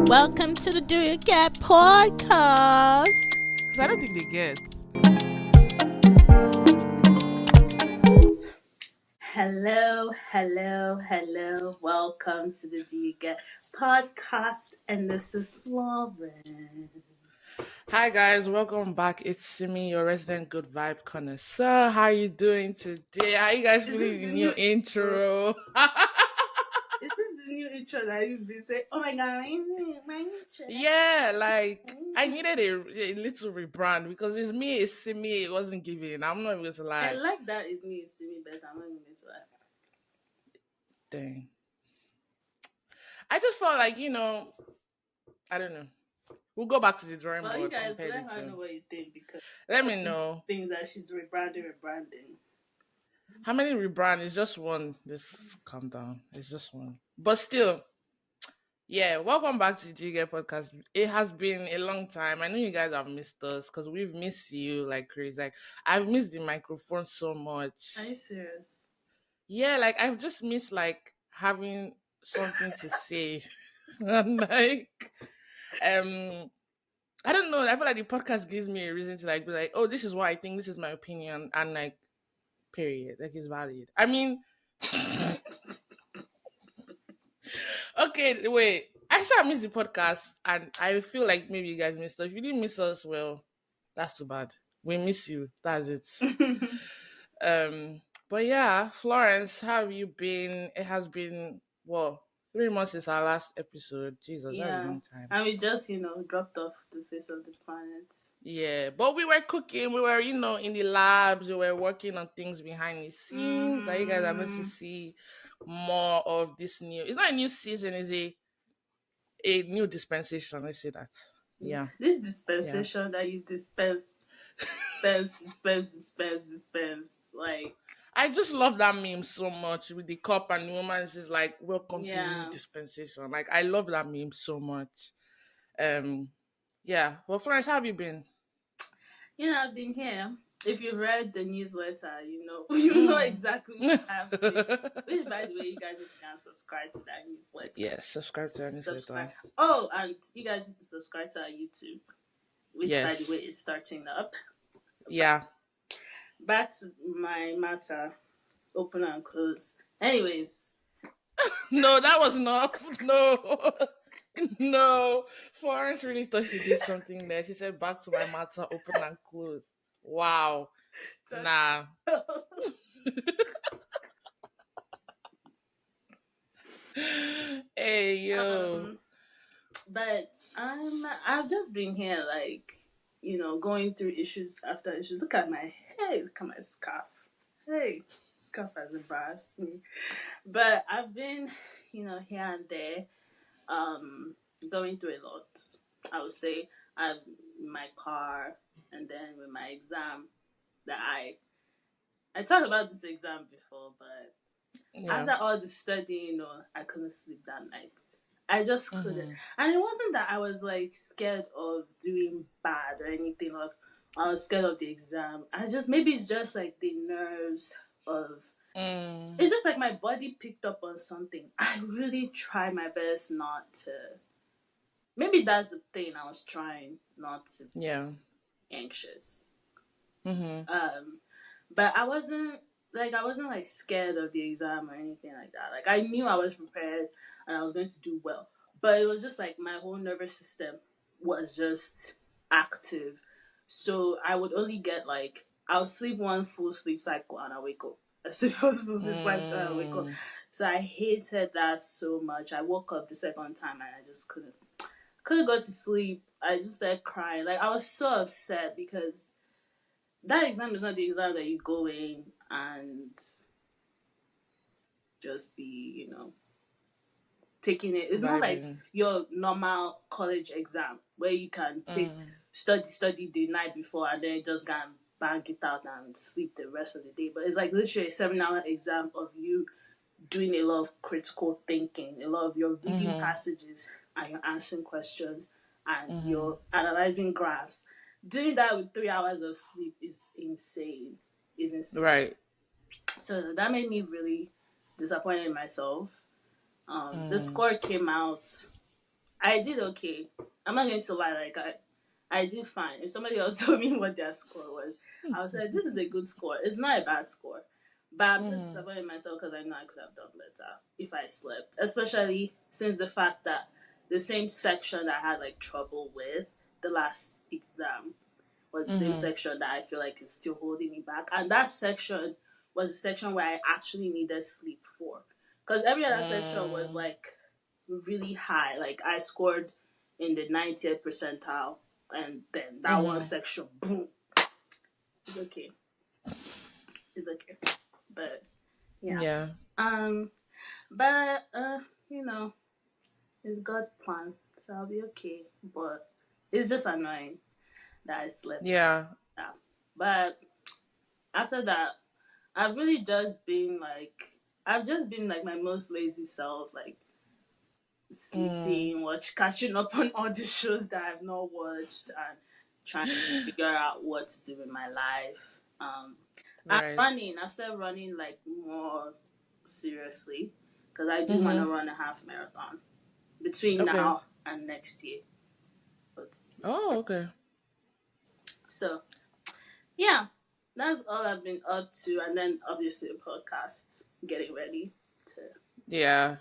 Welcome to the Do You Get podcast. Because I don't think they get. Hello. Welcome to the Do You Get podcast, and this is Lauren. Hi guys, welcome back. It's Simi, your resident good vibe connoisseur. How are you doing today? How you guys Is feeling this the the new new intro? intro? Is this the new intro that you've been saying? Oh my god, my intro. Yeah, like I needed a little rebrand because it's me, it's Simi, it wasn't giving. I'm not even going to I lie. like that is me Simi, but I'm not even going to lie. Dang. I just felt like, I don't know. We'll go back to the drawing Well, you board, guys compare the let her know two. what you think because Let all me these know. things that she's rebranding. How many rebrand? It's just one. Just calm down. It's just one. But still, yeah, welcome back to the Jigger podcast. It has been a long time. I know you guys have missed us because we've missed you like crazy. Like I've missed the microphone so Are much. you serious? Yeah, like I've just missed like having something to say. And like um I don't know. I feel like the podcast gives me a reason to like be like, oh, this is what I think, this is my opinion, and like period. Like it's valid. I mean okay, wait. I saw I missed the podcast, and I feel like maybe you guys missed us. If you didn't miss us, well, that's too bad. We miss you. That's it. But yeah, Florence, how have you been? It has been 3 months since our last episode. Jesus, that's a Yeah, long time. and we just dropped off the face of the planet. Yeah, but we were cooking. We were, in the labs. We were working on things behind the scenes that you guys are going to Mm-hmm. see more of this new. It's not a new season. It's a new dispensation. Let's say that. Yeah, This yeah. dispensation that you dispensed. Like, I just love that meme so much with the cup and the woman is like, "Welcome to the new yeah, dispensation." Like, I love that meme so much. Um, yeah. Well, Florence, how have you been? I've been here. If you read the newsletter, you know Mm. exactly what I've been. Which, by the way, you guys need to go and subscribe to that newsletter. Yes, subscribe to our Subscribe. newsletter. Oh, and you guys need to subscribe to our YouTube, which, by the way, Yes. is starting up. Yeah. Back to my matter, open and close. Anyways, No, that was not. No. No. Florence really thought she did something there. She said, "Back to my matter, open and close." Wow. Nah. Hey yo. um, but I've just been here, like, going through issues after issues. Look at my head, look at my scarf. Hey, scarf has embarrassed me. But I've been, here and there, um, going through a lot. I would say I'm in my car, and then with my exam that I talked about this exam before, but Yeah. after all the studying, I couldn't sleep that night. I just couldn't. Mm-hmm. And it wasn't that I was like scared of doing bad or anything, like I was scared of the exam. Maybe it's just like the nerves of, Mm. it's just like my body picked up on something. I really try my best not to. Maybe that's the thing. I was trying not to be Yeah. anxious. Mm-hmm. Um, but I wasn't like scared of the exam or anything like that. Like I knew I was prepared and I was going to do well. But it was just like my whole nervous system was just active. So I would only get like I'll sleep one full sleep cycle and I wake up. I sleep one full sleep cycle and I wake up. Mm. So I hated that so much. I woke up the second time and I just couldn't go to sleep. I just started crying. Like I was so upset because that exam is not the exam that you go in and just be, taking it. It's not like Vibing. your normal college exam where you can take Mm. study the night before and then just go and bang it out and sleep the rest of the day. But it's like literally a 7 hour exam of you doing a lot of critical thinking, a lot of your reading Mm-hmm. passages and you're answering questions and Mm-hmm. you're analyzing graphs. Doing that with 3 hours of sleep is insane. Is insane. Right. So that made me really disappointed in myself. The Mm. score came out. I did okay. I'm not going to lie, like I did fine. If somebody else told me what their score was, I would say this is a good score. It's not a bad score. But I'm just Mm-hmm. disappointed in myself because I know I could have done better if I slept. Especially since the fact that the same section that I had like trouble with the last exam was the same Mm-hmm. section that I feel like is still holding me back. And that section was the section where I actually needed sleep for. Because every other section was Mm, like really high. Like I scored in the 90th percentile, and then that one mm-hmm. section, boom, it's okay, it's okay. But yeah, Yeah. um, but you know, it's God's plan, so I'll be okay. But it's just annoying that I slept. Yeah. Yeah. But after that, I've just been like my most lazy self, like Mm, sleeping, catching up on all the shows that I've not watched, and trying to figure out what to do with my life. I'm right. running. I've started running like more seriously because I do want to Mm-hmm. run a half marathon between Okay. now and next year or this year. Oh, okay. So yeah, that's all I've been up to, and then obviously the podcast, getting ready to Yeah.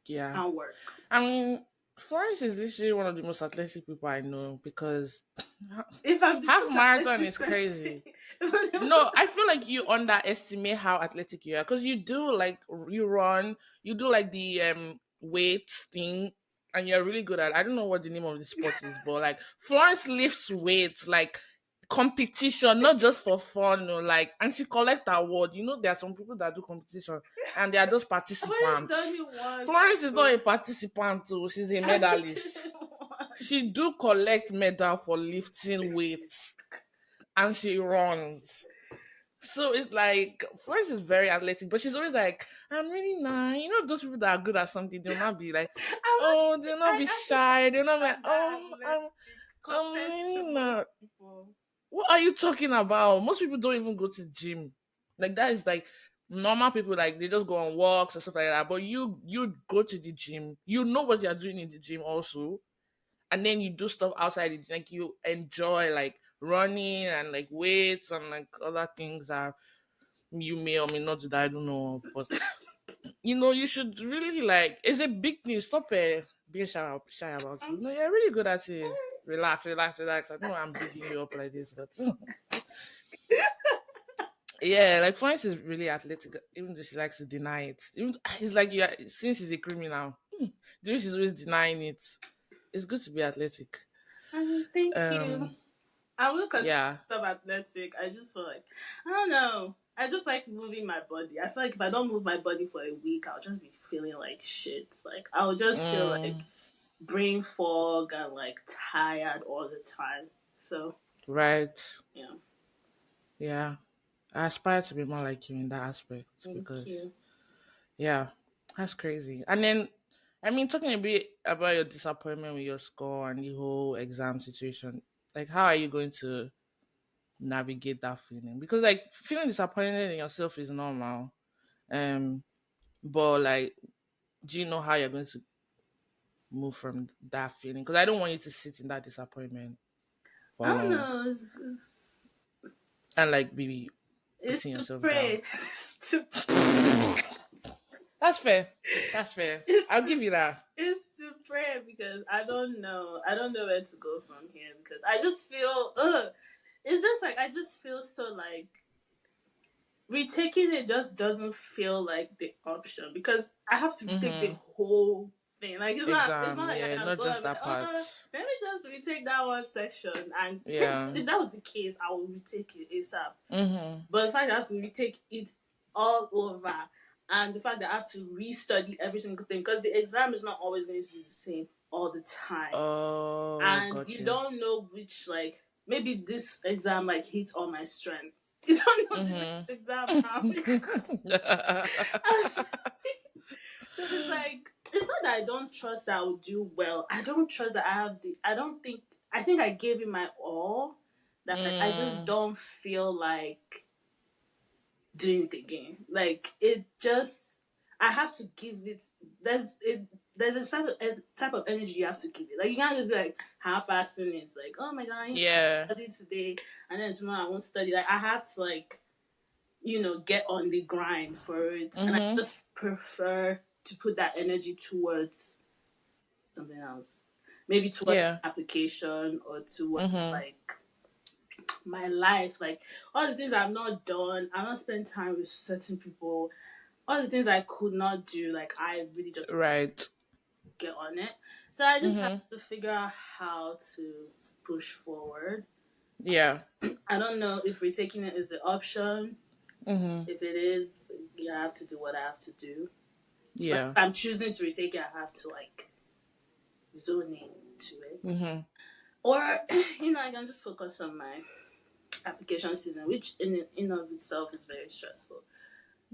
Yeah. and work. I mean, Florence is literally one of the most athletic people I know because If I'm the half most marathon athletic is person, crazy. if I'm the No, most I feel like you underestimate how athletic you are because you do like you run, you do like the weight thing, and you're really good at. I don't know what the name of the sport is, but like Florence lifts weights like competition, not just for fun. No, like, and she collect award. You know, there are some people that do competition, and they are those I've only done participants. it once. Florence is not So a participant, too. She's a I did medalist. it once. She do collect medal for lifting weights, and she runs. So it's like Florence is very athletic, but she's always like, I'm really nice. You know, those people that are good at something, they'll not be like, oh, they'll not I be actually shy. They'll not be like, not that oh, athletic I'm compared to really most not. people. What are you talking about? Most people don't even go to the gym. Like that is like normal people, like they just go on walks or stuff like that. But you go to the gym. You know what you're doing in the gym also, and then you do stuff outside the gym. Like you enjoy like running and like weights and like other things that you may or may not do that I don't know of, but you know, you should really like it's a big thing. Stop being shy about it. I'm No, you're really good at it. Relax, relax, relax. I know I'm bigging you up like this, but yeah, like Florence is really athletic, even though she likes to deny it. Even it's like you are, since she's a criminal, the way she's always denying it. It's good to be athletic. thank you. Um, I will consider yeah. myself athletic. I just feel like I don't know. I just like moving my body. I feel like if I don't move my body for a week, I'll just be feeling like shit. Like I'll just feel like Mm, brain fog and like tired all the time. So right. yeah, Yeah. I aspire to be more like you in that aspect thank because you. yeah, that's crazy. And then, I mean, talking a bit about your disappointment with your score and the whole exam situation, like, how are you going to navigate that feeling? Because, like, feeling disappointed in yourself is normal. Um, but like, do you know how you're going to move from that feeling? Because I don't want you to sit in that disappointment for I don't long know. and like be It's putting to yourself down. pray. It's to That's fair. That's fair. it's I'll to give you that. it's to pray because I don't know. I don't know where to go from here because I just feel it's just like I just feel so like retaking it just doesn't feel like the option because I have to retake the Mm-hmm. whole thing. Like it's Exam, not like I yeah, can not go just and be like, that part. let me just retake that one section and Yeah. if that was the case, I will retake it ASAP. Mm-hmm. But the fact that I have to retake it all over and the fact that I have to restudy every single thing because the exam is not always going to be the same all the time Oh, and got you you. don't know which like maybe this exam like hits all my strengths. You don't know the next Mm-hmm. exam how. So it's like it's not that I don't trust that I will do well. I don't trust that I have the. I don't think. I think I gave it my all. That like I just mm, don't feel like doing it again. Like it just. I have to give it. There's it. There's a type of energy you have to give it. Like you can't just be like half-assing it. Like, oh my god, I Yeah. study today, and then tomorrow I won't study. Like I have to like get on the grind for it, and I Mhm. just prefer to put that energy towards something else. Maybe towards Yeah. application or towards Mhm. like my life, like all the things I've not done. I've not spent time with certain people. All the things I could not do, like I really just Right. get on it. So I just have Mhm. to figure out how to push forward. Yeah. I don't know if retaking it is the option. Mhm. If it is, yeah, I have to do what I have to do. But Yeah. if I'm choosing to retake it, I have to like zone in to it. Mhm. Or, I can just focus on my application season, which in of itself is very stressful.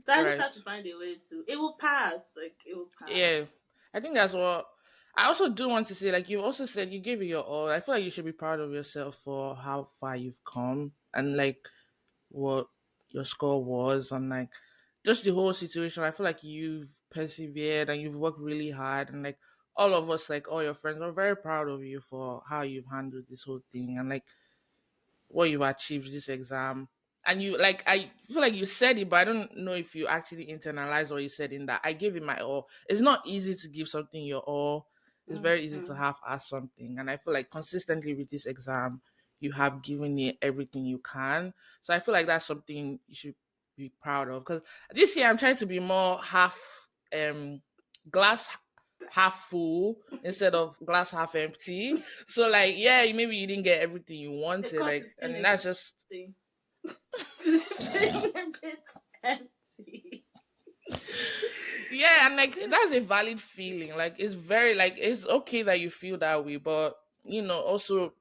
So I just Right. have to find a way to. It will pass. Like it will pass. Yeah. I think that's what I also do want to say. Like you also said, you gave it your all. I feel like you should be proud of yourself for how far you've come and like what your score was and like just the whole situation. I feel like you've persevered and you've worked really hard and like all of us, like all your friends, are very proud of you for how you've handled this whole thing and like what you've achieved with this exam. And you like I feel like you said it, but I don't know if you actually internalized what you said in that. I gave it my all. It's not easy to give something your all. It's very easy to Mm-hmm. half ass something. And I feel like consistently with this exam, you have given it everything you can. So I feel like that's something you should be proud of. Because this year I'm trying to be more half glass half full instead of glass half empty. So like yeah, maybe you didn't get everything you The wanted, cup like is and feeling that's just empty. It's feeling a bit empty. yeah, and like that's a valid feeling. Like it's very like it's okay that you feel that way, but also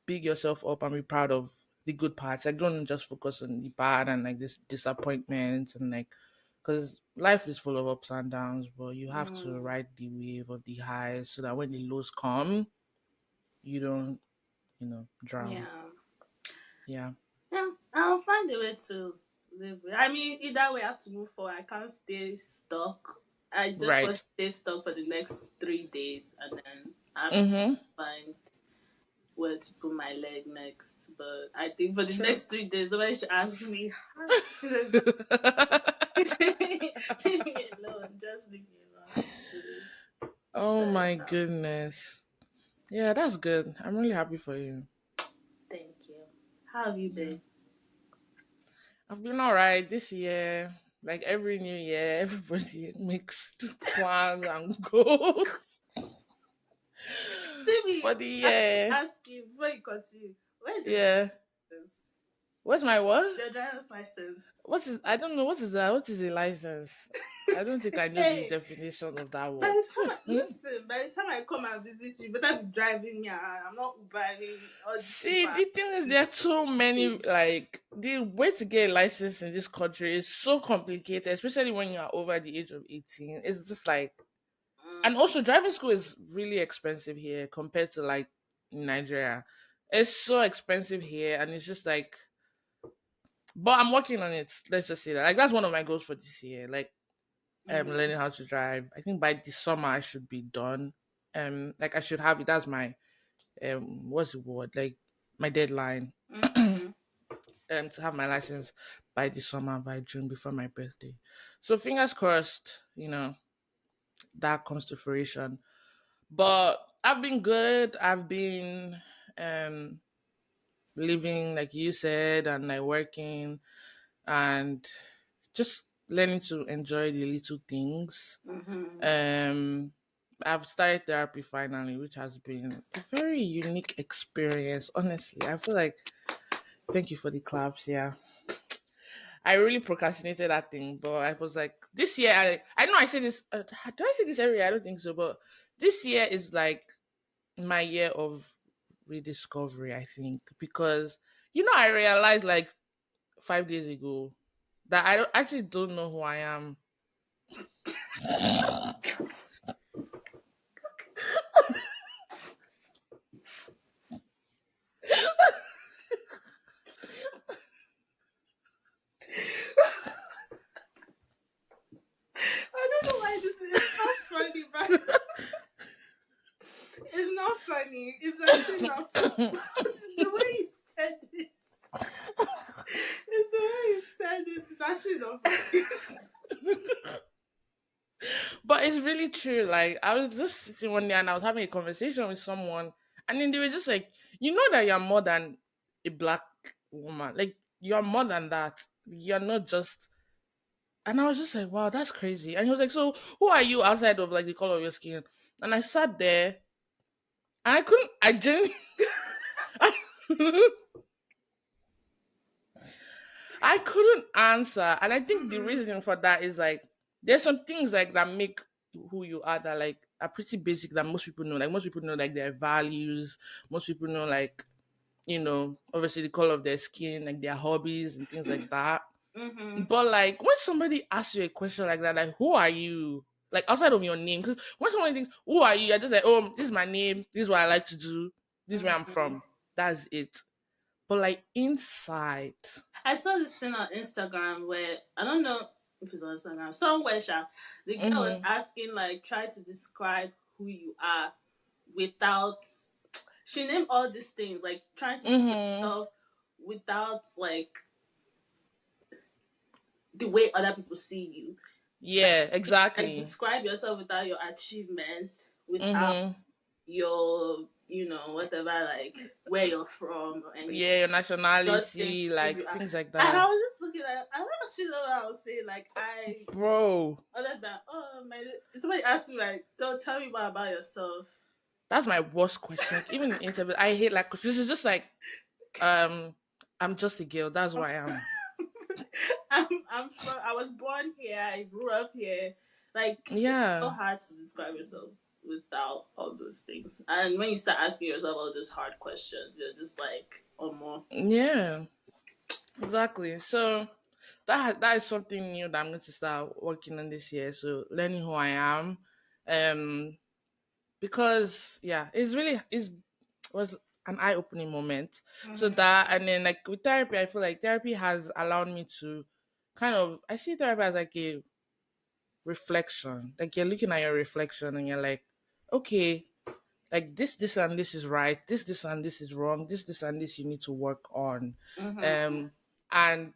big yourself up and be proud of the good parts. Like don't just focus on the bad and like this disappointment and like because life is full of ups and downs, but you have to Mm, ride the wave of the highs so that when the lows come, you don't, drown. yeah. Yeah. Yeah. I'll find a way to live with. I mean, either way, I have to move forward. I can't stay stuck. I just want Right. to stay stuck for the next 3 days, and then I have to Mm-hmm. find where to put my leg next. But I think for the True. next 3 days, nobody should ask me. Leave me alone. Just leave me alone. Please. Oh But my goodness. Yeah, that's good. I'm really happy for you. thank you. How have you Yeah. been? I've been all right this year. Like every new year, everybody makes plans and goals Timmy, for the I have year. to ask you before you continue. Where's your Yeah. license? What's my what? Your driver's license. What is I don't know what is that? What is a license? I don't think I know the Hey, definition of that by word. the time listen, by the time I come and visit you, you better be driving me around. I'm not Ubering all this See, Uber. the thing is, there are too many. Like the way to get a license in this country is so complicated, especially when you are over the age of 18. It's just like, and Mm, also driving school is really expensive here compared to like Nigeria. It's so expensive here, and it's just like, but I'm working on it. Let's just say that. Like that's one of my goals for this year. Like, mm-hmm, learning how to drive. I think by this summer I should be done. Like I should have it. That's my what's the word? Like my deadline. mm-hmm. To have my license by the summer, by June, before my birthday. So fingers crossed, that comes to fruition. But I've been good. I've been um living like you said and like working and just learning to enjoy the little things. Mm-hmm. Um I've started therapy finally, which has been a very unique experience. Honestly, I feel like thank you for the claps. Yeah, I really procrastinated that thing, but I was like, this year, I know I say this, do I say this every year? I don't think so, but this year is like my year of rediscovery, I think, because, I realized like 5 days ago that actually don't know who I am. funny. It's actually not funny. It's the way you said it. It's the way you said it. It's actually not funny. But it's really true. Like I was just sitting one day and I was having a conversation with someone, and then they were just like, "You know that you're more than a black woman. Like you're more than that. You're not just." And I was just like, "Wow, that's crazy." And he was like, "So who are you outside of like the color of your skin?" And I sat there, and I couldn't. I didn't. I couldn't answer. And I think the Mm-hmm. reason for that is like there's some things like that make who you are that like are pretty basic that most people know. Like most people know like their values. Most people know like, obviously the color of their skin, like their hobbies and things like that. Mm-hmm. But like when somebody asks you a question like that, like who are you? Like outside of your name, because when somebody thinks, who are you? You're just like, oh, this is my name, this is what I like to do, this is where I'm Mm-hmm. from. That's it. But like inside. I saw this thing on Instagram where I don't know if it's on Instagram somewhere. The girl was Mm-hmm. asking like try to describe who you are without. She named all these things like trying to see Mm-hmm. yourself without like the way other people see you. Like, Yeah, like exactly. describe yourself without your achievements, without Mm-hmm. your whatever like where you're from or anything. Yeah, your Just say nationality, who you like are. things like And I that. was just looking at. I don't actually know what I was saying. Like I Bro, other than somebody asked me like, "Don't tell me more about yourself." that's my worst question. Like even in interviews, I hate like this is just like um I'm just a girl, that's I'm who I am. from. I was born here. I grew up here. Like it's so Yeah. hard to describe yourself without all those things. And when you start asking yourself all those hard questions, you're just like, "Oh more." Yeah. Exactly. So that is something new that I'm going to start working on this year. So learning who I am. Um because yeah, it's really is was an eye opening moment. So Mm-hmm. that and then like with therapy, I feel like therapy has allowed me to kind of I see therapy as like a reflection. Like you're looking at your reflection and you're like, okay, like this and this is right, this and this is wrong, this and this you need to work on. Mm-hmm. Um and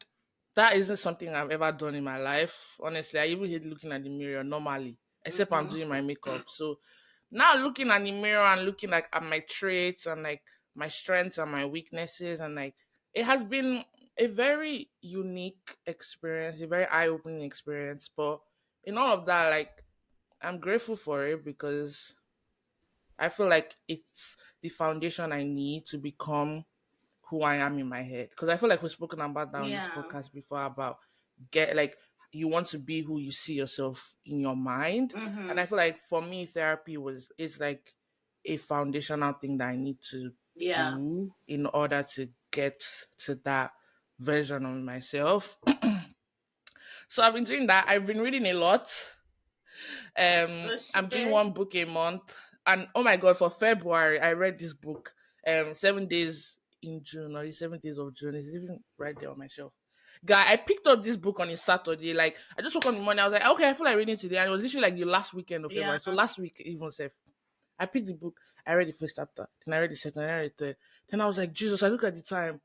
that isn't something I've ever done in my life. Honestly, I even hate looking at the mirror normally, except I'm Mm-hmm. doing my makeup. So now looking at the mirror and looking like at my traits and like my strengths and my weaknesses and like it has been a very unique experience, a very eye-opening experience. But in all of that, like I'm grateful for it because I feel like it's the foundation I need to become who I am in my head. Because I feel like we've spoken about that on this Yeah. podcast before about get like you want to be who you see yourself in your mind. And Mm-hmm. I feel like for me therapy was it's like a foundational thing that I need to Yeah. do in order to get to that version of myself. So I've been doing that. I've been reading a lot. Oh I'm doing shit. one book a month, and oh my god, for February I read this book, 7 days in June or the 7 days of June. It's even right there on my shelf. Guy, I picked up this book on a Saturday. Like I just woke up in the morning. I was like, okay, I feel like reading today, and it was literally like the last weekend of Yeah. February. So last week even safe. I picked the book. I read the first chapter. Then I read the second. Then I read the third. Then I was like, Jesus. I look at the time.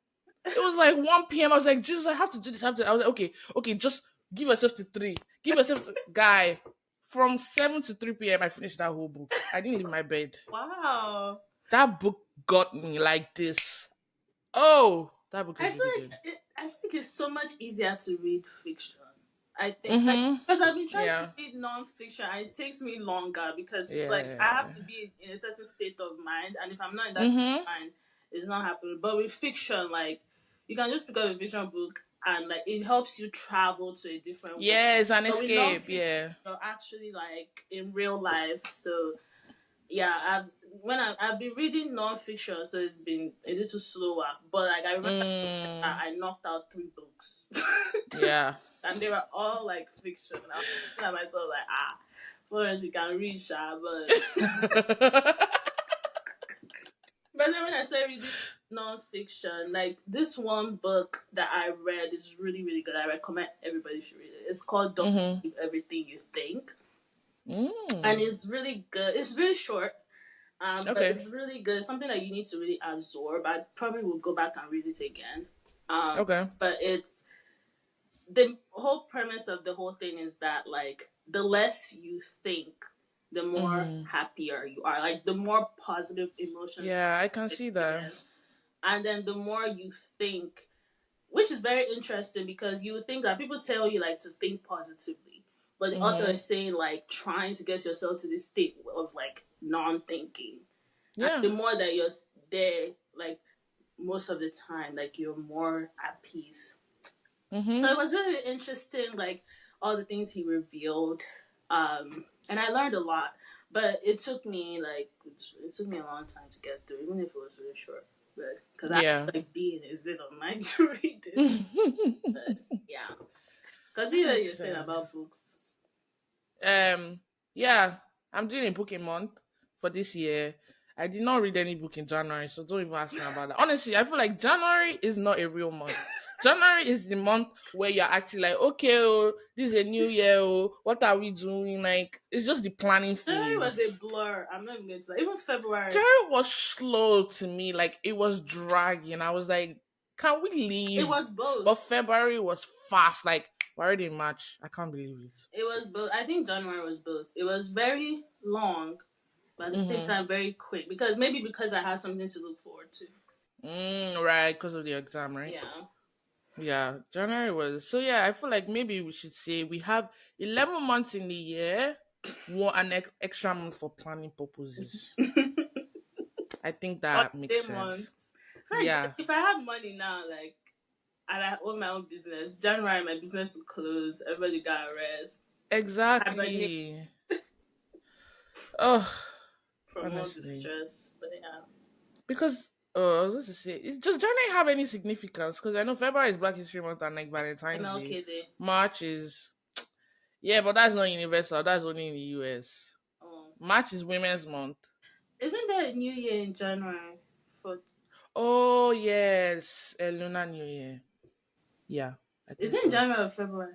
It was like 1 p.m. I was like, Jesus, I have to do this. I have to. I was like, okay, okay, just give yourself to three. Give yourself to guy. From 7 to 3 p.m. I finished that whole book. I didn't leave my bed. Wow. That book got me like this. Oh, that book I is feel really like good. I think it's so much easier to read fiction. I think like Mm-hmm. because I've been trying to Yeah. read non-fiction and it takes me longer because it's like I have Yeah. to be in a certain state of mind and if I'm not in that state Mm-hmm. of mind, it's not happening. But with fiction, like you can just pick up a fiction book and like it helps you travel to a different world. Yeah, it's an But with escape. non-fiction, Yeah. you're actually like in real life. So yeah, I've been reading non-fiction, so it's been a little slower. But like I remember Mm. I knocked out 3 books, Yeah. and they were all like fiction. I was looking at myself like Florence, you can read, but then when I say reading non-fiction, like this one book that I read is really really good. I recommend everybody should read it. It's called "Don't Mm-hmm. Believe Everything You Think," and Mm. it's really good. It's really short. But Okay. it's really good. It's something that you need to really absorb. I probably will go back and read it again. Okay. But it's the whole premise of the whole thing is that like the less you think, the more Mm-hmm. happier you are. Like the more positive emotions Yeah, I can you see that. experience, and then the more you think, which is very interesting because you would think that people tell you like to think positively, but the author Mm-hmm. is saying like trying to get yourself to this state of like non-thinking, and Yeah. the more that you're there, like most of the time, like you're more at peace. So Mm-hmm. it was really interesting, like all the things he revealed, and I learned a lot. But it took me like it took me a long time to get through, even if it was really short. But because I Yeah. like being is it on mind to read it. But yeah, That continue what makes you're saying sense. about books. Um, yeah, I'm doing a book a month for this year. I did not read any book in January, so don't even ask me about that. Honestly, I feel like January is not a real month. January is the month where you're actually like, okay, oh, this is a new year. Oh, what are we doing? Like, it's just the planning January was a phase. blur. I'm not even going to even February. January was slow to me. Like, it was dragging. I was like, can we It leave? was both. But February was fast. Like, we're already in March. I can't believe it. It was both. I think January was both. It was very long, but at the same Mm-hmm. time very quick because maybe because I had something to look forward to. Right, because of the exam, right? Yeah. Yeah, January was. So yeah, I feel like maybe we should say we have 11 months in the year, one an extra month for planning purposes. I think that makes Holiday sense. months. Like Yeah, if I had money now, like and I own my own business, January my business will close. Everybody got arrests. Hibernate exactly. Oh, from all the honestly. stress. But yeah. Because I was going to say, does January have any significance? Because I know February is Black History Month and like Valentine's Day. MLK Day. March is, yeah, but that's not universal. That's only in the US. Oh. March is Women's Month. Isn't there a new year in January? For Oh yes, a Lunar New Year. Yeah, I is think it in so. January or February?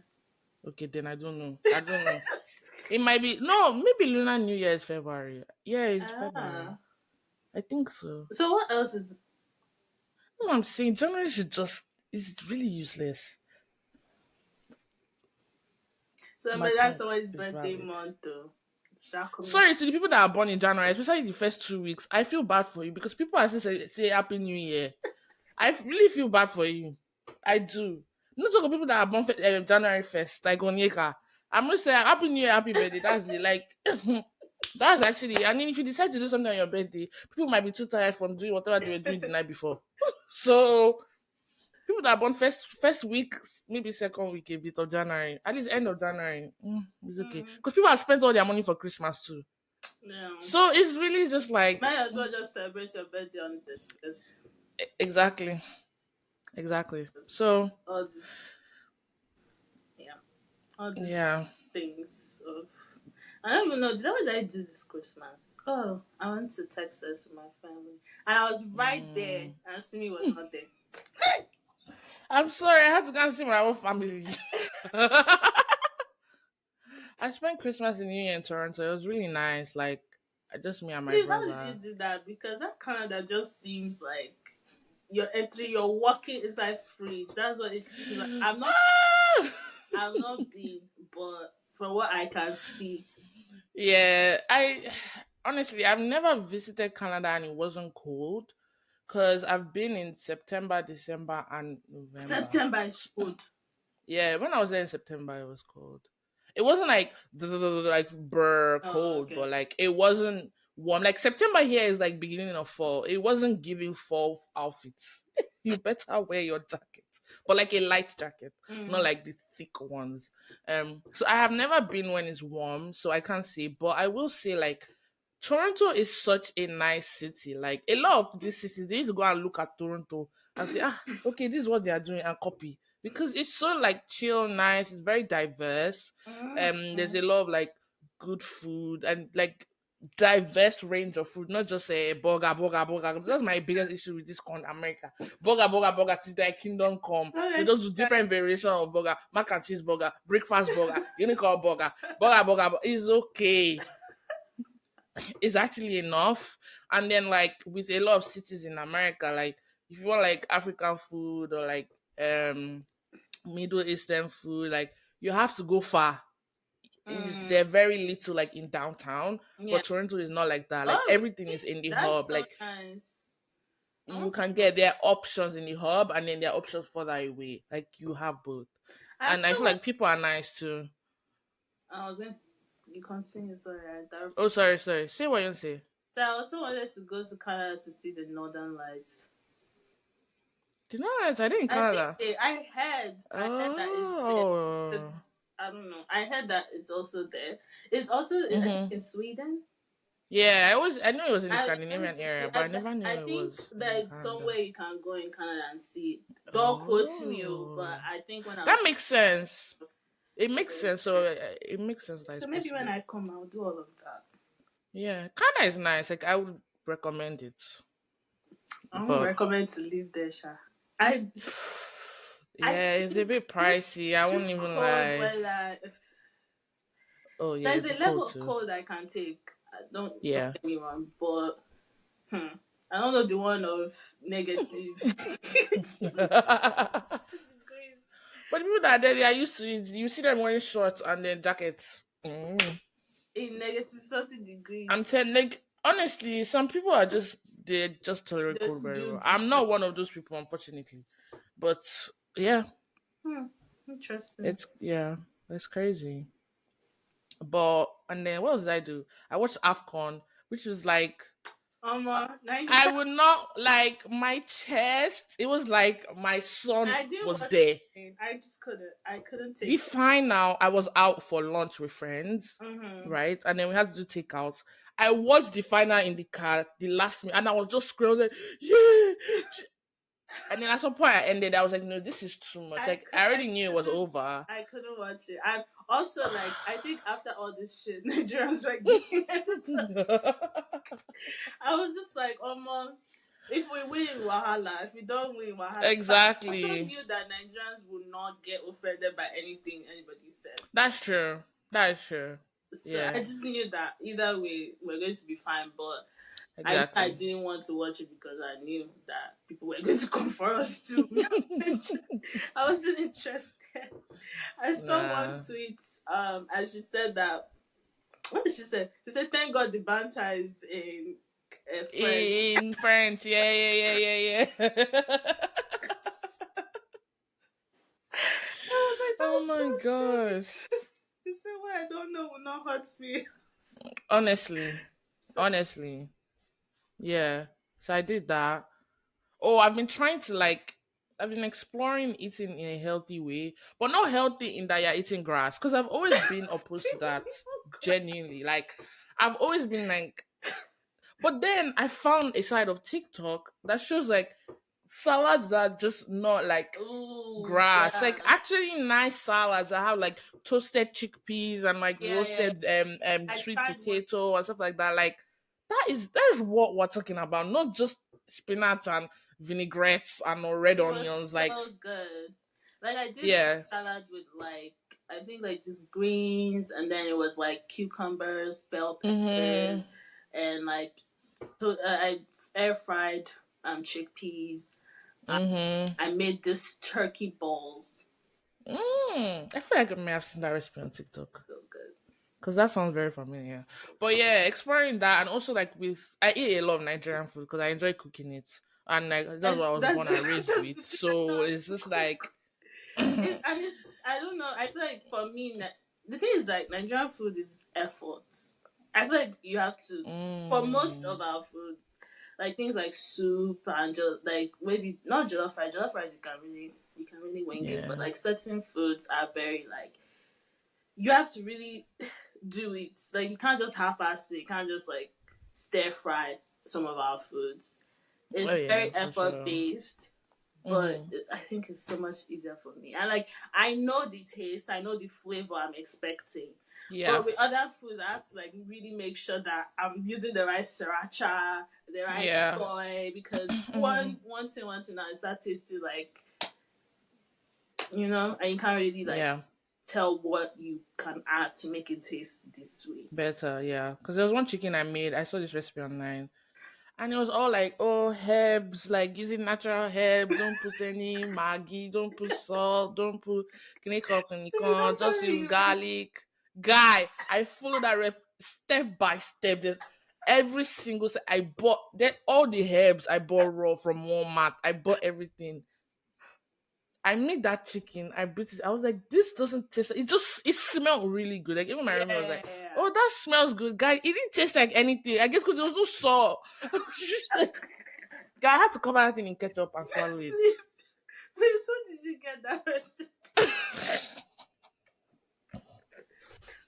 Okay, then I don't know. I don't know. It might be no, maybe Lunar New Year is February. Yeah, it's February. Ah. I think so. So what else is That's what I'm saying. January should just is really useless. so My but that's point somebody's is birthday valid. month though. Shackle. Sorry to the people that are born in January, especially the first 2 weeks. I feel bad for you because people are still say Happy New Year. Really feel bad for you. I do. Not talk of people that are born January 1st, like Onyeka. I'm gonna say Happy New Year, Happy Birthday. That's it. Like, that's actually, I mean, if you decide to do something on your birthday, people might be too tired from doing whatever they were doing the night before. So, people that are born first week, maybe second week, a bit of January, at least end of January, it's okay. Mm-hmm. Because people have spent all their money for Christmas too. Yeah. So, it's really just like, Might as well just celebrate your birthday on the 31st. exactly, exactly. So, All this, yeah, all these yeah. things of. I don't even know. What did I do this Christmas? Oh, I went to Texas with my family, and I was right there, Mm. and Simi was not there. I'm sorry, I had to go and see my own family. I spent Christmas and New Year in Toronto. It was really nice. Like, just me and my Please, how did you brother. do that? Because that Canada just seems like you're entering, you're walking inside fridge. That's what it seems like. Ah! I've not been, but from what I can see, Yeah, I honestly, I've never visited Canada and it wasn't cold because I've been in September, December, and November. September is cold. Yeah, when I was there in September, it was cold. It wasn't like like burr Oh, cold, but okay. like it wasn't warm. Like September here is like beginning of fall. It wasn't giving fall outfits. You better wear your jacket, but like a light jacket, not Mm. like the thick ones. So I have never been when it's warm, so I can't say. But I will say like Toronto is such a nice city. Like a lot of these cities, they need to go and look at Toronto and say, okay, this is what they are doing and copy because it's so like chill, nice. It's very diverse. There's Mm. a lot of like good food and like diverse range of food, not just a burger. That's my biggest issue with this con America. Burger till thy kingdom come. They just do different variation of burger, mac and cheese burger, breakfast burger, unicorn burger, burger. It's okay. is actually enough. And then like with a lot of cities in America, like if you want like African food or like Middle Eastern food, like you have to go far. Mm, They're very little like in downtown, yeah. but Toronto is not like that. Like Oh, everything really? is in the That's hub. so Like nice. you Also, can get there are options in the hub and then there are options further away. Like you have both. I And I also feel went. like people are nice too. I was going to. You continue. Sorry, I interrupted. Oh sorry. Say what you say. So I also wanted to go to Canada to see the Northern Lights. Do you know that I did in I think Canada? they. I heard that it's there Oh. because I don't know. I heard that it's also there. It's also I think Mm-hmm. in Sweden. Yeah, I knew it was in the I went Scandinavian to see. area, but I never knew I it think was there in is Canada. somewhere you can go in Canada and see. Don't quote me, but Oh. I think when I was That makes sense. It makes sense. So it makes sense that it's so maybe when possible. I come, I'll do all of that. Yeah, Canada is nice. Like I would recommend it, I won't but recommend to live there, Sha. I I yeah, it's a think bit pricey. I won't this even cold lie. weather. Oh yeah, There's it'd a be level cold of too. cold I can take. Don't Yeah. get me wrong, but I don't know the one of negative But degrees the people that are there, they are used to it. You see them wearing shorts and then jackets. in negative something degrees. I'm saying, like, honestly, some people are just they just tolerate cold Just very well. build I'm different. not one of those people, unfortunately. But yeah, Hmm, interesting. it's crazy. But and then what did I do? I watched Afcon, which was like I Nigeria. would not like my chest. It was like my son I didn't was watch there. the game. I just couldn't. I couldn't The take it. final, I was out for lunch with friends, Mm-hmm. right? And then we had to do takeout. I watched the final in the car, the last minute, and I was just scrolling, yeah. And then at some point I ended. I was like, no, this is too much. Like I I already knew it was couldn't. over. I couldn't watch it. I'm also like, I think after all this shit, Nigerians were giving everybody. I was just like, if we win, Wahala. If we don't win, Wahala. But I also Exactly. knew that Nigerians would not get offended by anything anybody said. That's true. That is true. So I Yeah, just knew that either way, we're going to be fine. But I exactly. didn't want to watch it because I knew that people were going to come for us too. I wasn't interested. I saw one Nah. tweet, and she said that what did she say? She said, "Thank God the banter is in French." In French, yeah. I was like, Oh "That's my so gosh. true." He said, "What I don't know will not hurt me." Honestly, So honestly, yeah. So I did that. Oh, I've been trying to like I've been exploring eating in a healthy way, but not healthy in that you're eating grass. Because I've always been opposed to that. Genuinely, like I've always been like. But then I found a side of TikTok that shows like salads that are just not like ooh, grass, yeah, like actually nice salads that have like toasted chickpeas and like yeah. roasted I sweet tried one. potato and stuff like that. Like that is what we're talking about, not just spinach and vinaigrettes and red It was onions. Like so good. Like I did yeah, salad with like I think like just greens, and then it was like cucumbers, bell mm-hmm, peppers, and like I air fried chickpeas. Uh, mm-hmm. I made this turkey balls. I feel like I may have seen that recipe on TikTok. So good. Cause that sounds very familiar. But yeah, exploring that and also like with I eat a lot of Nigerian food because I enjoy cooking it. And like that's what I was That's born and raised that's with. the So thought. it's just like It's I don't know. I feel like for me, the thing is like Nigerian food is effort. I feel like you have to for most of mm, our foods, like things like soup and like maybe not jollof rice. Jollof rice you can really wing it, but yeah. like certain foods are very like you have to really do it. Like you can't just half-ass it. You can't just like stir fry some of our foods. Oh It's yeah, very for effort sure. based, but Mm-hmm. I think it's so much easier for me. And like I know the taste, I know the flavor I'm expecting. But Yeah. with other foods, I have to like really make sure that I'm using the right sriracha, the right Yeah. soy, because Mm-hmm. one thing now is that tasting like and you can't really like Yeah. tell what you can add to make it taste this way. Better, yeah. Because there was one chicken I made. I saw this recipe online. And it was all like, oh, herbs, like using natural herbs. Don't put any Maggi, don't put salt, don't put That's just funny. use garlic. Guy, I followed that rep step by step. There's every single step. I bought all the herbs I bought raw from Walmart. I bought everything. I made that chicken. I beat it. I was like, this doesn't taste. It smelled really good. Like even my Yeah, roommate was yeah, like, yeah. oh, that smells good, guy. It didn't taste like anything. I guess because there was no salt. I was just like, guy, I had to cover that thing in ketchup and swallow it. Please, please, who did you get that recipe?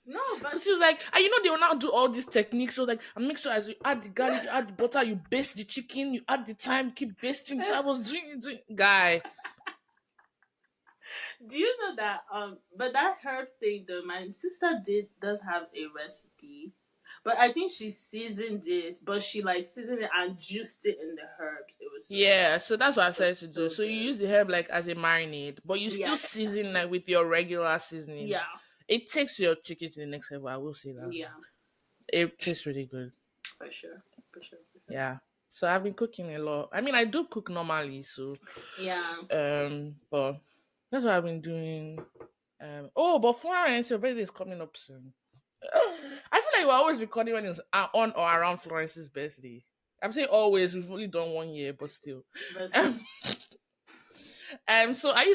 No, but Because she was like, and they will now do all these techniques. So like, and make sure as you add the garlic, you add the butter, you baste the chicken, you add the time, keep basting. So I was doing guy. do you know that but that herb thing though, my sister does have a recipe. But I think she seasoned it, but she like seasoned it and juiced it in the herbs. It was so Yeah, so that's what I it was started to do. so So you good. use the herb like as a marinade, but you Yeah, still season like with your regular seasoning. yeah, It takes your chicken to the next level. I will say that. yeah, It tastes really good. for sure, for sure, for sure. Yeah. So I've been cooking a lot. I mean, I do cook normally, so Yeah. but that's what I've been doing. Oh, but Florence, your birthday is coming up soon. I feel like we're always recording when it's on or around Florence's birthday. I'm saying always. We've only done 1 year, but still. But Um, so are you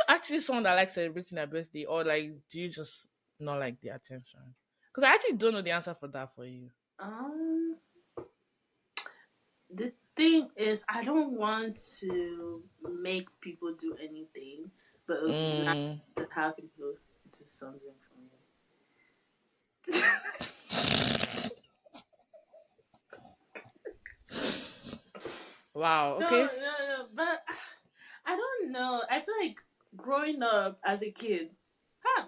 actually someone that likes celebrating their birthday, or like do you just not like the attention? Because I actually don't know the answer for that for you. um, the thing is, I don't want to make people do anything, but it would be nice Mm, to have people do something for me. wow. No, Okay. no, no. But I don't know. I feel like growing up as a kid,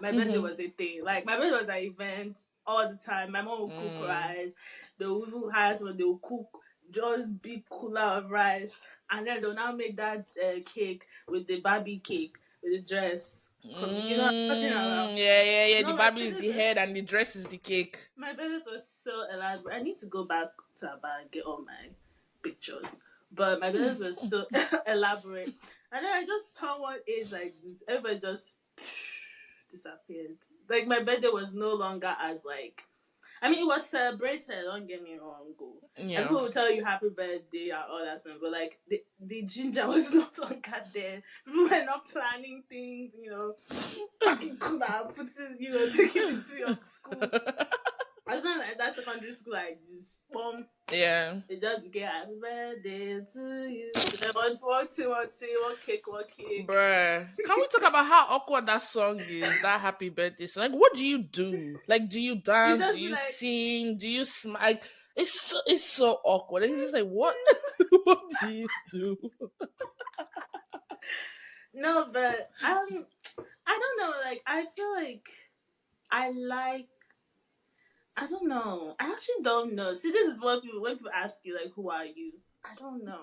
my birthday Mm-hmm. was a thing. Like my birthday was an event all the time. My mom would cook Mm, rice. The even house when they would cook just big cooler of rice, and then they'll now make that cake with the Barbie cake with the dress. You know, I'm talking about. yeah, yeah, yeah. The No, my Barbie is birthdays the head was and the dress is the cake. my birthdays was so elaborate. I need to go back to Aba and get all my pictures. But my birthdays was so elaborate. And then I just turned one age like this. Everybody just disappeared. Like my birthday was no longer as like I mean it was celebrated, don't get me wrong, go. And Yeah. people will tell you happy birthday and all that stuff, but like the ginger was no longer there. People were not planning things, packing cooler, putting, taking it to your school. I was not like that secondary school like this. Yeah. It just became happy birthday to you. Then one cake, one cake. Bruh. Can we talk about how awkward that song is? That happy birthday song. Like, what do you do? Like, do you You dance? Do just be you like, sing? Do you smile? Like, it's so awkward. It's just like, what? what do you do? no, but I don't know. Like, I feel like I like. I don't know. I actually don't know. See, this is what people when people ask you like, "Who are you?" I don't know.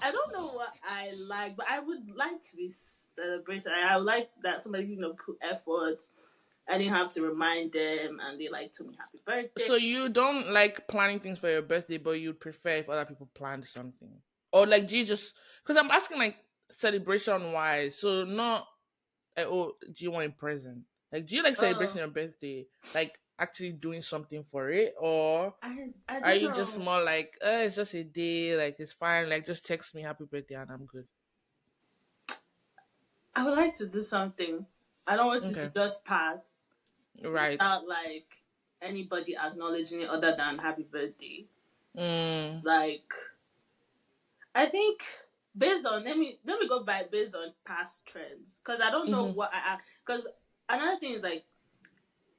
I don't know what I like, but I would like to be celebrated. I would like that somebody put effort. I didn't have to remind them, and they like told me happy birthday. So you don't like planning things for your birthday, but you'd prefer if other people planned something, or like do you just? Because I'm asking like celebration wise, so not oh, do you want a present? Like, do you like celebrating Oh, your birthday, like actually doing something for it, or I are don't you just know. more like, it's just a day, like it's fine, like just text me happy birthday and I'm good. I would like to do something. I don't want it to Okay, just pass right. without like anybody acknowledging it other than happy birthday. Mm, Like I think based on let me go by based on past trends because I don't know mm-hmm. what I because another thing is like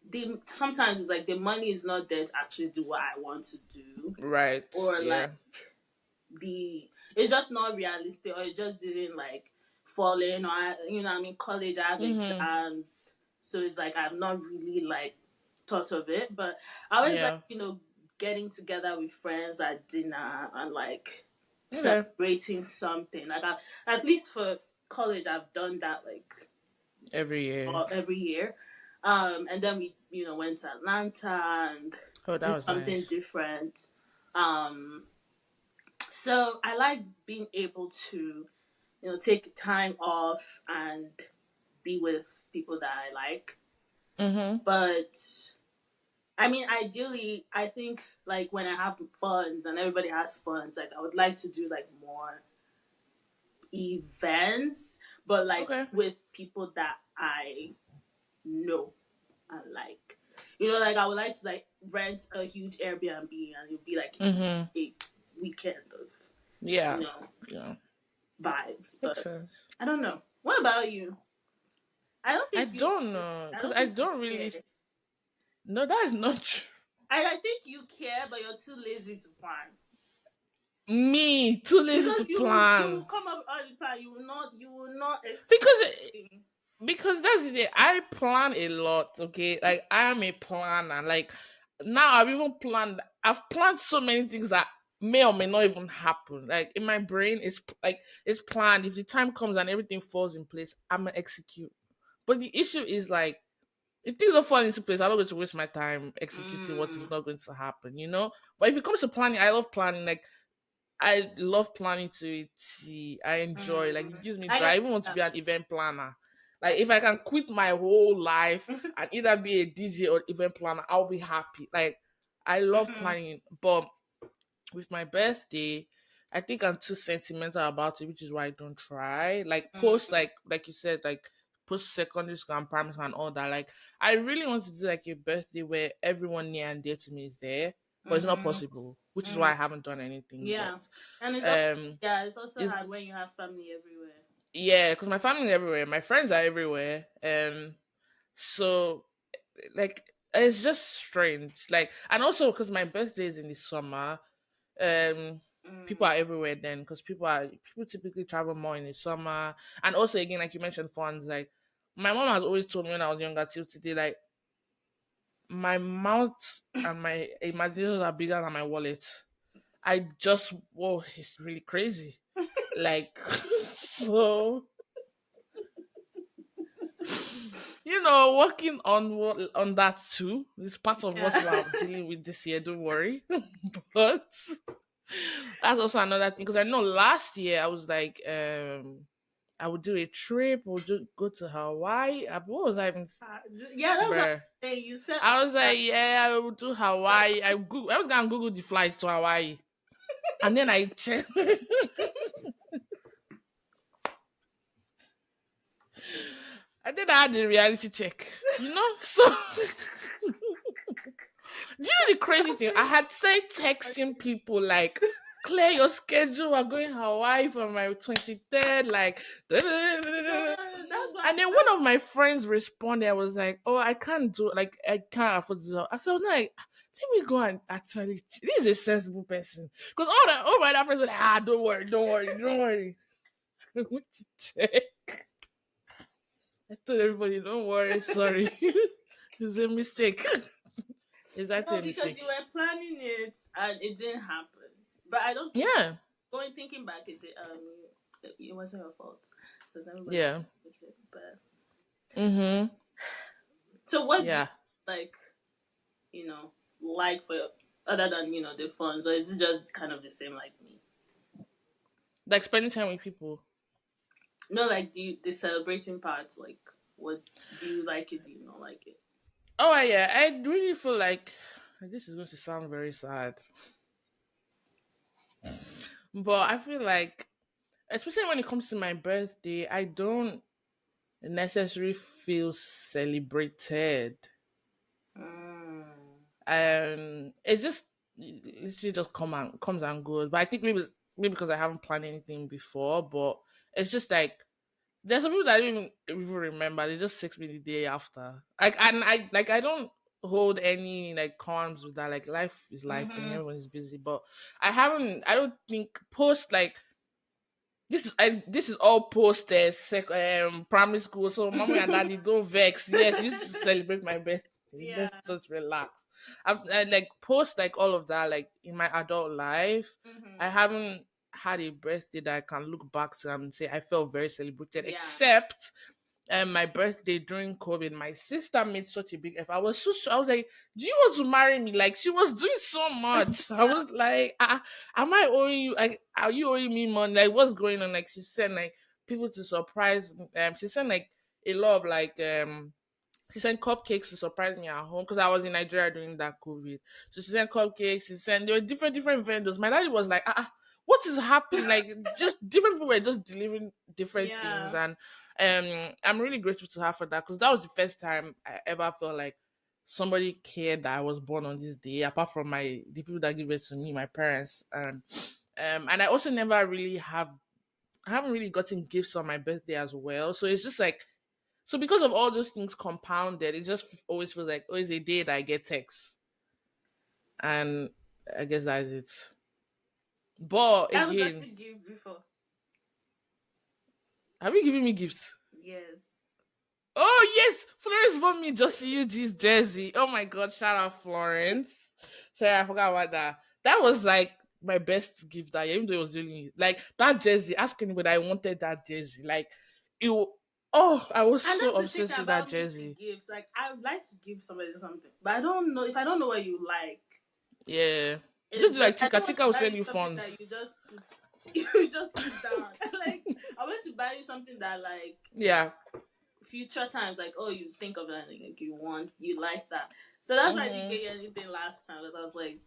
the sometimes it's like the money is not there to actually do what I want to do Right. or like Yeah. the it's just not realistic or it just didn't like fall in or I mean college I have Mm-hmm. exams so it's like I've not really like thought of it but I always like Yeah. getting together with friends at dinner and like Okay. celebrating something like at least for college I've done that like Every year. every year. And then we, went to Atlanta and Oh, that did was something nice. different. Um, so I like being able to, take time off and be with people that I like. Mm-hmm. But I mean, ideally, I think like when I have funds and everybody has funds, like I would like to do like more events, but like Okay. with people that I know and like. Like I would like to like rent a huge Airbnb and it'd be like Mm-hmm. a weekend of, you Yeah. know, Yeah. vibes. Makes But sense. I don't know. What about you? I don't I think you don't know. I Because don't I think you don't really. care. No, that is not true. I think you care, but you're too lazy to plan. Me, too lazy Because to you will plan. come up all the time. You will not execute Because anything. because that's the thing. I plan a lot, okay? Like I am a planner. Like now I've planned so many things that may or may not even happen. Like in my brain, it's planned. If the time comes and everything falls in place, I'm gonna execute. But the issue is like if things don't fall into place, I'm not going to waste my time executing what is Mm, not going to happen. But if it comes to planning, I love planning. Like I love planning to a T. I enjoy like it mm. gives me I joy. I get even want to that. be an event planner. Like if I can quit my whole life and either be a DJ or event planner, I'll be happy. Like I love Mhm, planning, but with my birthday, I think I'm too sentimental about it, which is why I don't try. Like post mm, like you said, like post secondary school and primary school and all that. Like I really want to do like a birthday where everyone near and dear to me is there, but it's not mhm, possible, which is why mm. I haven't done anything yet. Yeah, and Um, it's also is hard when you have family everywhere. yeah, because my family is everywhere, my friends are everywhere, so like it's just strange. Like, and also because my birthday is in the summer, um people Mm, are everywhere then because people typically travel more in the summer. And also again, like you mentioned, funds. Like my mom has always told me when I was younger till today, like my mouth and my imaginations are bigger than my wallet. I just whoa, it's really crazy. Like so working on on that too is part of what we yeah. are dealing with this year, don't worry. But that's also another thing because I know last year I was like, I would do a trip, go to Hawaii. What was I even, Yeah, that's what bruh? I'm saying. You said I was that. like, yeah, I would do Hawaii. I was gonna Google the flights to Hawaii, and then I checked, and then I had the reality check. So do you know the crazy thing? I had started texting people like, clear your schedule. We're going Hawaii for my 23rd. Like, That's why. and then one of my friends responded. I was like, oh, I can't do, like, I can't afford to do that. I said, no, like, let me go and actually, this is a sensible person. Because all my other friends were like, don't worry, don't worry, don't worry. I went to check. I told everybody, don't worry, sorry. It's a mistake. It's actually No, a because you mistake. were planning it and it didn't happen. But I don't think Yeah. thinking back, it wasn't your fault because everybody Yeah. did it. But Mm-hmm. so, what do you Yeah. like? You know, like for other than the funds, or is it just kind of the same like me? Like spending time with people. No, like do you the celebrating part? Like, what do you like it? Do you not like it? Oh yeah. I really feel like this is going to sound very sad. But I feel like especially when it comes to my birthday, I don't necessarily feel celebrated. Mm. It just literally just comes and goes. But I think maybe because I haven't planned anything before, but it's just like there's some people that I don't even remember. They just text me the day after. I don't hold any like qualms with that. Like life is life and Mm-hmm. everyone is busy. But I don't think post like this is all post primary school. So mommy and daddy don't vex. Yes, you used to celebrate my birthday. Yeah. Let's just relax. I like post like all of that like in my adult life. I Mm-hmm. haven't had a birthday that I can look back to and say I felt very celebrated, Yeah. except my birthday during COVID, my sister made such a big effort. I was like, "Do you want to marry me?" Like she was doing so much. I was like, "Am I owing you? Like, are you owing me money? Like, what's going on?" Like she sent like people to surprise. She sent like a lot of like she sent cupcakes to surprise me at home because I was in Nigeria during that COVID. So she sent cupcakes. She sent there were different vendors. My daddy was like, what is happening? Like just different people were just delivering different things, Yeah. and I'm really grateful to her for that because that was the first time I ever felt like somebody cared that I was born on this day. Apart from the people that give it to me, my parents, and I also never really have. I haven't really gotten gifts on my birthday as well. So it's just like so because of all those things compounded, it just always feels like always a day that I get texts, and I guess that's it. But I've again, gotten gift before. have you given me gifts? Yes. Oh yes, Florence bought me Just UG's jersey. Oh my god, shout out Florence. Sorry, I forgot about that. That was like my best gift that year, even though it was really like that jersey. Ask anybody, I wanted that jersey. Like it. Oh, I was And so that's the thing obsessed with that about me with jersey. gifts. Like I would like to give somebody something, but I don't know if I don't know what you like. Yeah, It's just do better. like I Chika don't want Chika to will buy send you you something that funds. you just put you just put down. Like I want to buy you something that like Yeah. future times, like oh you think of that like you want you like that. So that's why I didn't get Mm-hmm. you anything last time because I was like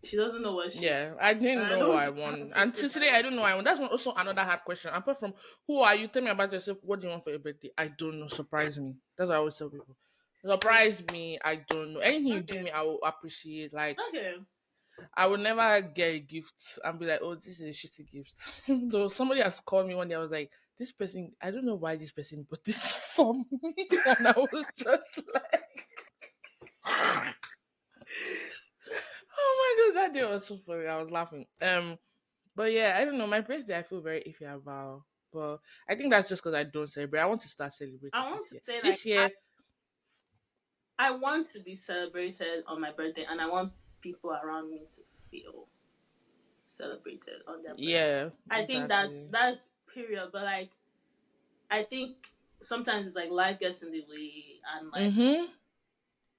she doesn't know what she wants. Yeah, I didn't And I know don't what want I to buy want. And something till today, that I don't know what I want. That's also another hard question. Apart from who are you? Tell me about yourself. What do you want for your birthday? I don't know. Surprise me. That's what I always tell people. Surprise me. I don't know. Anything you give okay me, I will appreciate. Like, okay. I will never get a gift and be like, oh, this is a shitty gift. Though somebody has called me one day, I was like, this person, I don't know why this person bought this for me. And I was just like, oh my god, that day was so funny. I was laughing. But yeah, I don't know. My birthday, I feel very iffy about. But I think that's just because I don't celebrate. I want to start celebrating I want this to year. say like This year, I want to be celebrated on my birthday and I want people around me to feel celebrated on their birthday. yeah, I think exactly. that's period. But like I think sometimes it's like life gets in the way and like Mm-hmm.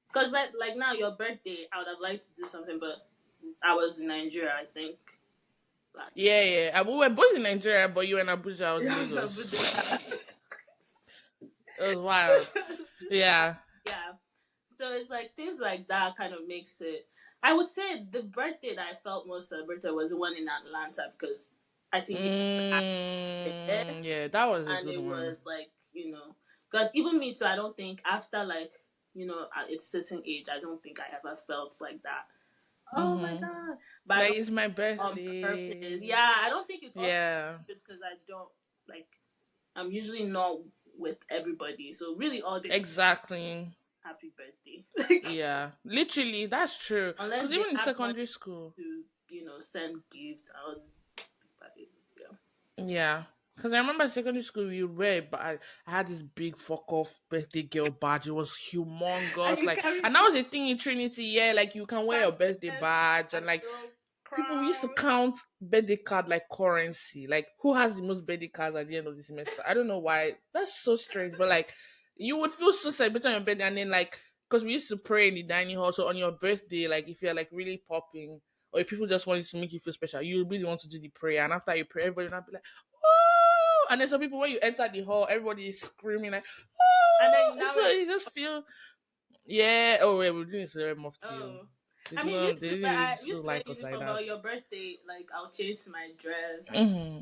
because like now your birthday I would have liked to do something but I was in Nigeria I think last Yeah, yeah. We were both in Nigeria, but you were in Abuja. I was year. in I was a bit Lagos. last. It was wild. Yeah. Yeah. So it's like things like that kind of makes it. I would say the birthday that I felt most celebrated was the one in Atlanta because I think it was there Yeah, that was a and good it one. was like because even me too I don't think after like at a certain age I don't think I ever felt like that oh my Mm-hmm. god but I Like don't it's my on birthday. purpose yeah I don't think it's also Yeah. just because I don't like I'm usually not with everybody so really all they Exactly. happy birthday like Yeah. Literally, that's true. Because unless they even in have money secondary school, to send gifts I was parties yeah yeah. Because I remember secondary school, we were, but I had this big fuck off birthday girl badge. It was and humongous. you Like, carry and that was a thing in Trinity. Yeah, like you can wear your birthday fashion badge, and and like your people we used to crown count birthday card like currency. Like, who has the most birthday cards at the end of the semester? I don't know why. That's so strange. But like, you would feel so celebrated on your birthday, and then like, because we used to pray in the dining hall. So on your birthday, like if you're like really popping, or if people just wanted to make you feel special, you really want to do the prayer. And after you pray, everybody will not be like, oh, and then some people when you enter the hall, everybody is screaming like, and then you oh, now so you just feel, yeah. Oh wait, we're doing Celebrity Mufti. oh They I mean didn't, they didn't really I used to wear like us like uniform that. but your birthday like I'll change my dress the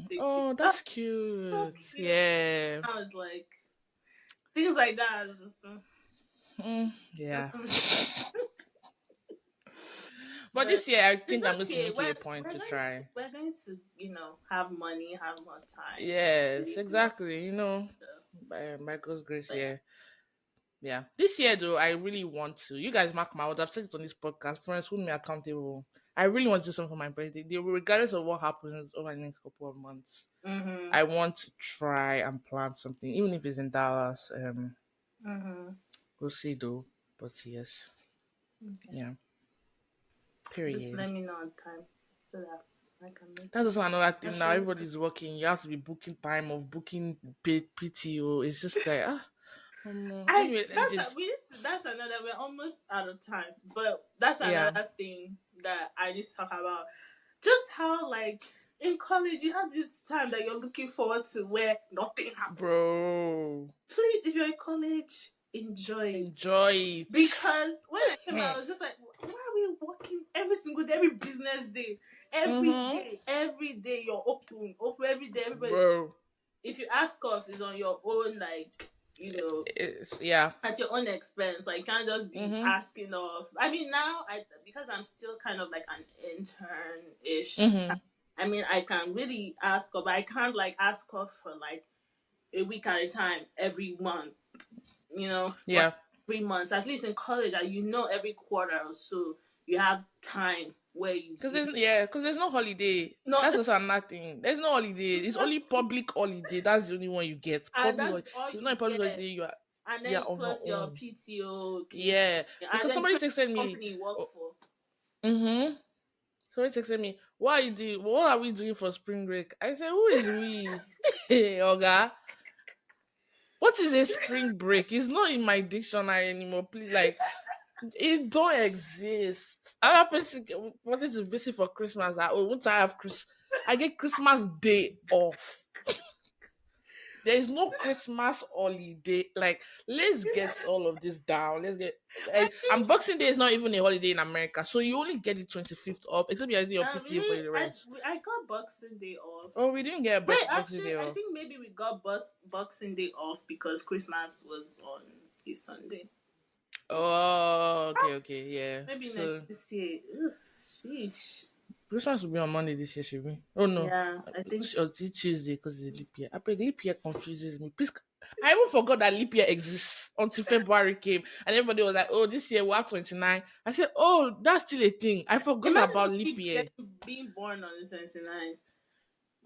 kid Oh, oh that's so cute. cute Yeah. I was like things like that is just Yeah. But but this year, I it's think I'm going to okay make it a point to try. we're going to have money have more time Yes, really do exactly. You know, stuff by God's grace, but yeah yeah. Yeah. This year, though, I really want to. You guys mark my words. I've said it on this podcast. Friends, hold me accountable. I really want to do something for my birthday. Regardless of what happens over the next couple of months. mhm I want to try and plan something, even if it's in Dallas. mhm We'll see, though. But yes. okay Yeah. just Period. let me know on time so that I can make That's also another thing now. actually Everybody's working. You have to be booking time of booking paid PTO. It's just like I Anyway, like this. that's another. We're almost out of time, but that's Yeah, another thing that I need to talk about. Just how like in college you have this time that you're looking forward to where nothing happens. bro. Please, if you're in college, enjoy it. Enjoy it. Because when I came out, I was just like, why are we working every single day, every business day, Mm-hmm. every day you're open every day. Everybody, Bro. if you ask off, is on your own, like Yeah. at your own expense. Like you can't just be Mm-hmm. asking off. I mean, now because I'm still kind of like an intern ish. Mm-hmm. I mean, I can really ask off, but I can't like ask off for like a week at a time every month. Or Yeah. 3 months. At least in college, every quarter or so you have time where Because there's no holiday. no, That's also another thing. There's no holiday. It's only public holiday. That's the only one you get. and Public that's holiday. all If it's you not a public get. holiday, And you're then on your plus your own. PTO, Yeah. and Because then somebody depending texted on the me. company you work Oh, for. mm-hmm. Somebody texted me. What are we doing for spring break? I said, who is we? Hey, Oga. What is a spring break? It's not in my dictionary anymore. Please, like, it don't exist. Another person wanted to visit for Christmas. Like, oh, won't I have I get Christmas Day off. There is no Christmas holiday. Like, let's get all of this down. Let's get I and think Boxing Day is not even a holiday in America, so you only get the 25th off, except you're using your PTA for really, the rest. I got Boxing Day off. Oh, we didn't get a Wait, Boxing actually, Day I off. think maybe we got Boxing Day off because Christmas was on a Sunday. Oh, okay, yeah. Maybe So next this year. Ugh, sheesh. Christmas will be on Monday this year, should we? Oh no, Yeah, I think so. or is it Tuesday because it's a leap year. I pray the leap year confuses me. Please, I even forgot that leap year exists until February came, and everybody was like, "Oh, this year we have 29." I said, "Oh, that's still a thing." I forgot Imagine about leap somebody year. being born on the 29th.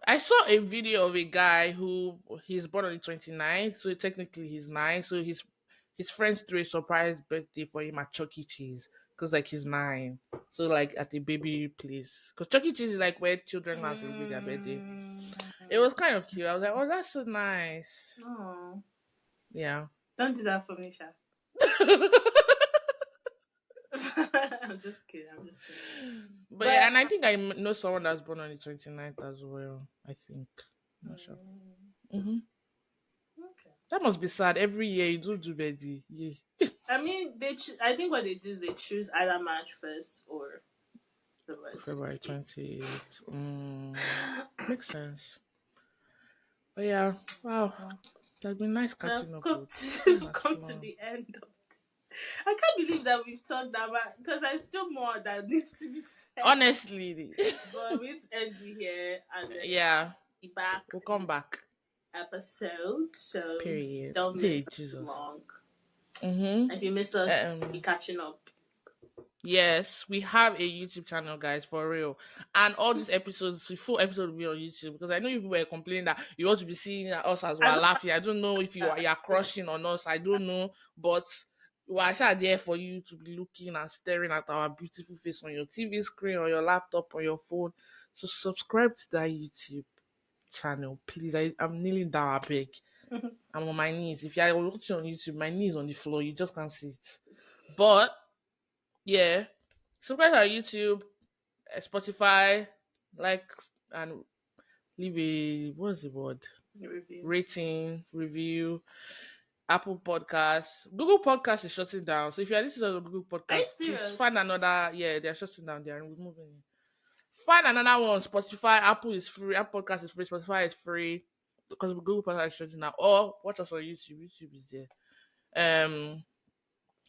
I saw a video of a guy who he's born on the 29th, so technically he's 9. So his friends threw a surprise birthday for him at Chuck E. Cheese because like he's 9. So like at the baby place, because Chuck E. Cheese is like where children now celebrate their birthday. It was kind of cute. I was like, oh, that's so nice. Oh, Yeah. don't do that for me, Sha. I'm just kidding. I'm just kidding. But But yeah, and I think know someone that's born on the 29th as well. I think. I'm not sure. Hmm. okay. That must be sad. Every year you do birthday. Yeah. I mean, I think what they do is they choose either March 1st or February February 28th. 28th. Makes sense. But yeah, wow. It's been nice Now, catching up come with. to, Time has come to flown. the end of this. I can't believe that we've talked that much because there's still more that needs to be said. Honestly. But we'll end it here and then Yeah. be back We'll come back. episode. So Period. don't miss Hey us too Jesus. long. Mm-hmm. If you miss us, be Um catching up. yes, we have a YouTube channel, guys, for real. And all these episodes, the full episode will be on YouTube because I know you were complaining that you want to be seeing us as I we're don't laughing. I don't know if you're crushing on us. I don't know, but we're actually there for you to be looking and staring at our beautiful face on your TV screen, on your laptop, on your phone. So subscribe to that YouTube channel, please. I'm kneeling down, I beg. I'm on my knees. If you're watching on YouTube, my knees on the floor, you just can't see it. But yeah, subscribe to our YouTube, Spotify, like and leave a what is the word? review. Rating, review, Apple Podcasts. Google Podcasts is shutting down. So if you're listening to the Google Are you Podcast, please serious? find another. Yeah, they're shutting down. They're removing it. Find another one. Spotify, Apple is free. Apple Podcast is free. Spotify is free because Google Podcast is shutting down. Or watch us on YouTube. YouTube is there. Um,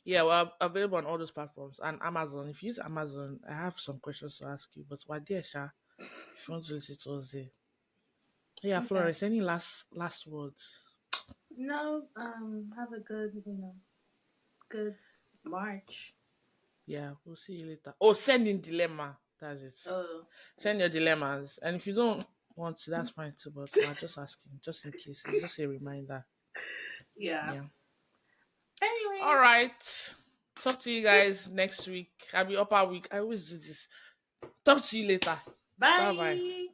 Yeah, we're available on all those platforms and Amazon. If you use Amazon, I have some questions to ask you, but we're there, Sha. If you want to listen to us there. Yeah, Okay. Flores, any last words? No, have a good, good March. Yeah, we'll see you later. Oh, send in dilemma. That's it. Oh, Send your dilemmas. And if you don't want to, that's fine too, but we're just asking, just in case. It's just a reminder. yeah. Yeah. All Anyway, right. Talk to you guys next week. I'll be up all week. I always do this. Talk to you later. Bye bye. bye.